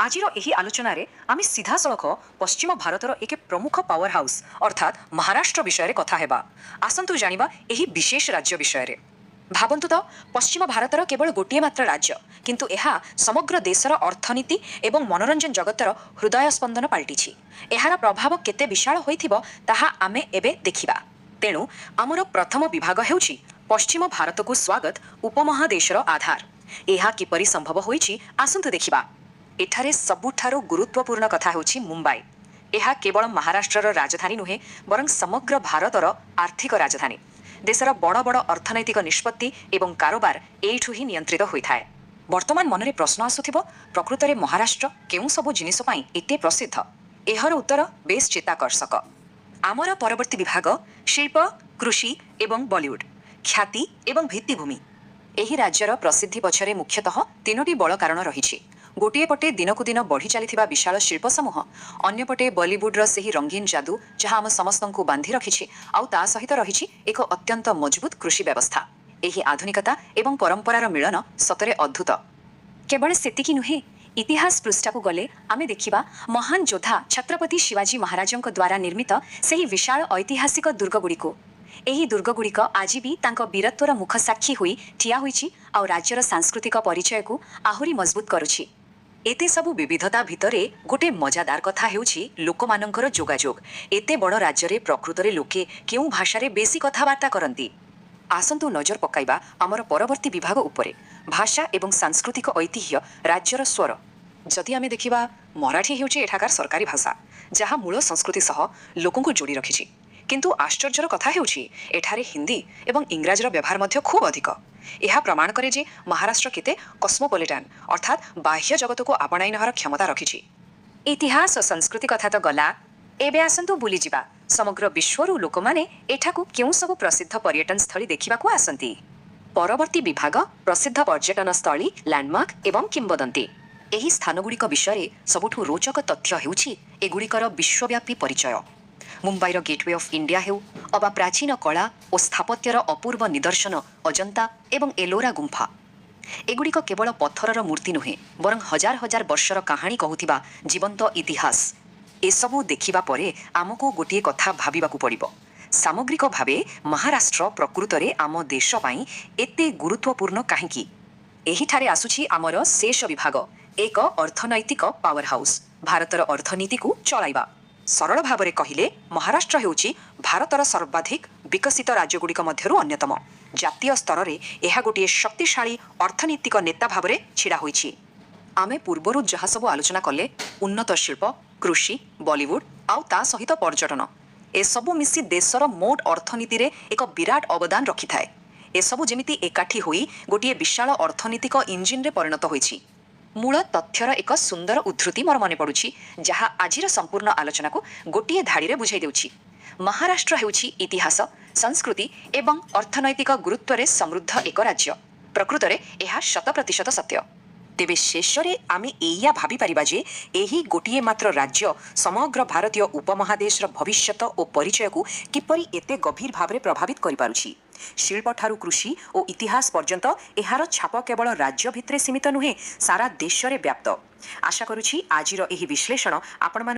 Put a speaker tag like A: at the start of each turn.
A: ଆଜିର ଏହି ଆଲୋଚନାରେ ଆମେ ସିଧାସଳଖ ପଶ୍ଚିମ ଭାରତର ଏକ ପ୍ରମୁଖ ପାୱାର ହାଉସ୍ ଅର୍ଥାତ୍ ମହାରାଷ୍ଟ୍ର ବିଷୟରେ କଥା ହେବା। ଆସନ୍ତୁ ଜାଣିବା ଏହି ବିଶେଷ ରାଜ୍ୟ ବିଷୟରେ। ଭାବନ୍ତୁ ତ, ପଶ୍ଚିମ ଭାରତର କେବଳ ଗୋଟିଏ ମାତ୍ର ରାଜ୍ୟ, କିନ୍ତୁ ଏହା ସମଗ୍ର ଦେଶର ଅର୍ଥନୀତି ଏବଂ ମନୋରଞ୍ଜନ ଜଗତର ହୃଦୟ ସ୍ପନ୍ଦନ ପାଲଟିଛି। ଏହାର ପ୍ରଭାବ କେତେ ବିଶାଳ ହୋଇଥିବ ତାହା ଆମେ ଏବେ ଦେଖିବା। ତେଣୁ ଆମର ପ୍ରଥମ ବିଭାଗ ହେଉଛି ପଶ୍ଚିମ ଭାରତକୁ ସ୍ୱାଗତ ଉପମହାଦେଶର ଆଧାର। ଏହା କିପରି ସମ୍ଭବ ହୋଇଛି ଆସନ୍ତୁ ଦେଖିବା। ଏଠାରେ ସବୁଠାରୁ ଗୁରୁତ୍ୱପୂର୍ଣ୍ଣ କଥା ହେଉଛି ମୁମ୍ବାଇ। ଏହା କେବଳ ମହାରାଷ୍ଟ୍ରର ରାଜଧାନୀ ନୁହେଁ, ବରଂ ସମଗ୍ର ଭାରତର ଆର୍ଥିକ ରାଜଧାନୀ। ଦେଶର ବଡ଼ ବଡ଼ ଅର୍ଥନୈତିକ ନିଷ୍ପତ୍ତି ଏବଂ କାରବାର ଏଇଠୁ ହିଁ ନିୟନ୍ତ୍ରିତ ହୋଇଥାଏ। ବର୍ତ୍ତମାନ ମନରେ ପ୍ରଶ୍ନ ଆସୁଥିବ, ପ୍ରକୃତରେ ମହାରାଷ୍ଟ୍ର କେଉଁ ସବୁ ଜିନିଷ ପାଇଁ ଏତେ ପ୍ରସିଦ୍ଧ? ଏହାର ଉତ୍ତର ବେଶ୍ ଚିତ୍ତାକର୍ଷକ। ଆମର ପରବର୍ତ୍ତୀ ବିଭାଗ ଶିଳ୍ପ, କୃଷି ଏବଂ ବଲିଉଡ୍, ଖ୍ୟାତି ଏବଂ ଭିତ୍ତିଭୂମି। ଏହି ରାଜ୍ୟର ପ୍ରସିଦ୍ଧି ପଛରେ ମୁଖ୍ୟତଃ ତିନୋଟି ବଡ଼ କାରଣ ରହିଛି। ଗୋଟିଏ ପଟେ ଦିନକୁ ଦିନ ବଢ଼ି ଚାଲିଥିବା ବିଶାଳ ଶିଳ୍ପ ସମୂହ, ଅନ୍ୟପଟେ ବଲିଉଡ୍ର ସେହି ରଙ୍ଗୀନ ଯାଦୁ ଯାହା ଆମ ସମସ୍ତଙ୍କୁ ବାନ୍ଧି ରଖିଛି, ଆଉ ତା ସହିତ ରହିଛି ଏକ ଅତ୍ୟନ୍ତ ମଜବୁତ କୃଷି ବ୍ୟବସ୍ଥା। ଏହି ଆଧୁନିକତା ଏବଂ ପରମ୍ପରାର ମିଳନ ସତରେ ଅଦ୍ଭୁତ। କେବଳ ସେତିକି ନୁହେଁ, ଇତିହାସ ପୃଷ୍ଠାକୁ ଗଲେ ଆମେ ଦେଖିବା ମହାନ ଯୋଦ୍ଧା ଛତ୍ରପତି ଶିବାଜୀ ମହାରାଜଙ୍କ ଦ୍ୱାରା ନିର୍ମିତ ସେହି ବିଶାଳ ଐତିହାସିକ ଦୁର୍ଗଗୁଡ଼ିକୁ। ଏହି ଦୁର୍ଗଗୁଡ଼ିକ ଆଜି ବି ତାଙ୍କ ବୀରତ୍ୱର ମୁଖ ସାକ୍ଷୀ ହୋଇ ଠିଆ ହୋଇଛି ଆଉ ରାଜ୍ୟର ସାଂସ୍କୃତିକ ପରିଚୟକୁ ଆହୁରି ମଜବୁତ କରୁଛି। ଏତେ ସବୁ ବିବିଧତା ଭିତରେ ଗୋଟେ ମଜାଦାର କଥା ହେଉଛି ଲୋକମାନଙ୍କର ଯୋଗାଯୋଗ। ଏତେ ବଡ଼ ରାଜ୍ୟରେ ପ୍ରକୃତରେ ଲୋକେ କେଉଁ ଭାଷାରେ ବେଶୀ କଥାବାର୍ତ୍ତା କରନ୍ତି? ଆସନ୍ତୁ ନଜର ପକାଇବା ଆମର ପରବର୍ତ୍ତୀ ବିଭାଗ ଉପରେ, ଭାଷା ଏବଂ ସାଂସ୍କୃତିକ ଐତିହ୍ୟ ରାଜ୍ୟର ସ୍ୱର। ଯଦି ଆମେ ଦେଖିବା, ମରାଠୀ ହେଉଛି ଏଠାକାର ସରକାରୀ ଭାଷା, ଯାହା ମୂଳ ସଂସ୍କୃତି ସହ ଲୋକଙ୍କୁ ଯୋଡ଼ି ରଖିଛି। କିନ୍ତୁ ଆଶ୍ଚର୍ଯ୍ୟର କଥା ହେଉଛି ଏଠାରେ ହିନ୍ଦୀ ଏବଂ ଇଂରାଜୀର ବ୍ୟବହାର ମଧ୍ୟ ଖୁବ୍ ଅଧିକ। ଏହା ପ୍ରମାଣ କରେ ଯେ ମହାରାଷ୍ଟ୍ର କେତେ କସ୍ମୋପଲିଟାନ୍ ଅର୍ଥାତ୍ ବାହ୍ୟ ଜଗତକୁ ଆପଣାଇ ନେବାର କ୍ଷମତା ରଖିଛି। ଇତିହାସ ଓ ସଂସ୍କୃତି କଥା ତ ଗଲା, ଏବେ ଆସନ୍ତୁ ବୁଲିଯିବା ସମଗ୍ର ବିଶ୍ୱରୁ ଲୋକମାନେ ଏଠାକୁ କେଉଁ ସବୁ ପ୍ରସିଦ୍ଧ ପର୍ଯ୍ୟଟନ ସ୍ଥଳୀ ଦେଖିବାକୁ ଆସନ୍ତି। ପରବର୍ତ୍ତୀ ବିଭାଗ ପ୍ରସିଦ୍ଧ ପର୍ଯ୍ୟଟନ ସ୍ଥଳୀ, ଲ୍ୟାଣ୍ଡମାର୍କ ଏବଂ କିମ୍ବଦନ୍ତୀ। ଏହି ସ୍ଥାନଗୁଡ଼ିକ ବିଷୟରେ ସବୁଠୁ ରୋଚକ ତଥ୍ୟ ହେଉଛି ଏଗୁଡ଼ିକର ବିଶ୍ୱବ୍ୟାପୀ ପରିଚୟ। ମୁମ୍ବାଇର ଗେଟୱେ ଅଫ୍ ଇଣ୍ଡିଆ ହେଉ ଅବା ପ୍ରାଚୀନ କଳା ଓ ସ୍ଥାପତ୍ୟର ଅପୂର୍ବ ନିଦର୍ଶନ ଅଜନ୍ତା ଏବଂ ଏଲୋରା ଗୁମ୍ଫା। ଏଗୁଡ଼ିକ କେବଳ ପଥରର ମୂର୍ତ୍ତି ନୁହେଁ, ବରଂ ହଜାର ହଜାର ବର୍ଷର କାହାଣୀ କହୁଥିବା ଜୀବନ୍ତ ଇତିହାସ। ଏସବୁ ଦେଖିବା ପରେ ଆମକୁ ଗୋଟିଏ କଥା ଭାବିବାକୁ ପଡ଼ିବ, ସାମଗ୍ରିକ ଭାବେ ମହାରାଷ୍ଟ୍ର ପ୍ରକୃତରେ ଆମ ଦେଶ ପାଇଁ ଏତେ ଗୁରୁତ୍ୱପୂର୍ଣ୍ଣ କାହିଁକି? ଏହିଠାରେ ଆସୁଛି ଆମର ଶେଷ ବିଭାଗ, ଏକ ଅର୍ଥନୈତିକ ପାୱାର ହାଉସ୍, ଭାରତର ଅର୍ଥନୀତିକୁ ଚଳାଇବା। ସରଳ ଭାବରେ କହିଲେ, ମହାରାଷ୍ଟ୍ର ହେଉଛି ଭାରତର ସର୍ବାଧିକ ବିକଶିତ ରାଜ୍ୟଗୁଡ଼ିକ ମଧ୍ୟରୁ ଅନ୍ୟତମ। ଜାତୀୟ ସ୍ତରରେ ଏହା ଗୋଟିଏ ଶକ୍ତିଶାଳୀ ଅର୍ଥନୀତିକ ନେତା ଭାବରେ ଛିଡ଼ା ହୋଇଛି। ଆମେ ପୂର୍ବରୁ ଯାହା ସବୁ ଆଲୋଚନା କଲେ, ଉନ୍ନତ ଶିଳ୍ପ, କୃଷି, ବଲିଉଡ୍ ଆଉ ତା ସହିତ ପର୍ଯ୍ୟଟନ, ଏସବୁ ମିଶି ଦେଶର ମୋଟ ଅର୍ଥନୀତିରେ ଏକ ବିରାଟ ଅବଦାନ ରଖିଥାଏ। ଏସବୁ ଯେମିତି ଏକାଠି ହୋଇ ଗୋଟିଏ ବିଶାଳ ଅର୍ଥନୀତିକ ଇଞ୍ଜିନରେ ପରିଣତ ହୋଇଛି। ମୂଳ ତଥ୍ୟର ଏକ ସୁନ୍ଦର ଉଦ୍ଧୃତି ମୋର ମନେ ପଡ଼ୁଛି, ଯାହା ଆଜିର ସମ୍ପୂର୍ଣ୍ଣ ଆଲୋଚନାକୁ ଗୋଟିଏ ଧାଡ଼ିରେ ବୁଝାଇ ଦେଉଛି। ମହାରାଷ୍ଟ୍ର ହେଉଛି ଇତିହାସ, ସଂସ୍କୃତି ଏବଂ ଅର୍ଥନୈତିକ ଗୁରୁତ୍ୱରେ ସମୃଦ୍ଧ ଏକ ରାଜ୍ୟ। ପ୍ରକୃତରେ ଏହା 100% ସତ୍ୟ। ତେବେ ଶେଷରେ ଆମେ ଏଇଆ ଭାବିପାରିବା ଯେ ଏହି ଗୋଟିଏ ମାତ୍ର ରାଜ୍ୟ ସମଗ୍ର ଭାରତୀୟ ଉପମହାଦେଶର ଭବିଷ୍ୟତ ଓ ପରିଚୟକୁ କିପରି ଏତେ ଗଭୀର ଭାବରେ ପ୍ରଭାବିତ କରିପାରୁଛି। ଶିଳ୍ପଠାରୁ କୃଷି ଓ ଇତିହାସ ପର୍ଯ୍ୟନ୍ତ ଏହାର ଛାପ କେବଳ ରାଜ୍ୟ ଭିତରେ ସୀମିତ ନୁହେଁ, ସାରା ଦେଶରେ ବ୍ୟାପ୍ତ। ଆଶା କରୁଛି ଆଜିର ଏହି ବିଶ୍ଳେଷଣ ଆପଣମାନଙ୍କୁ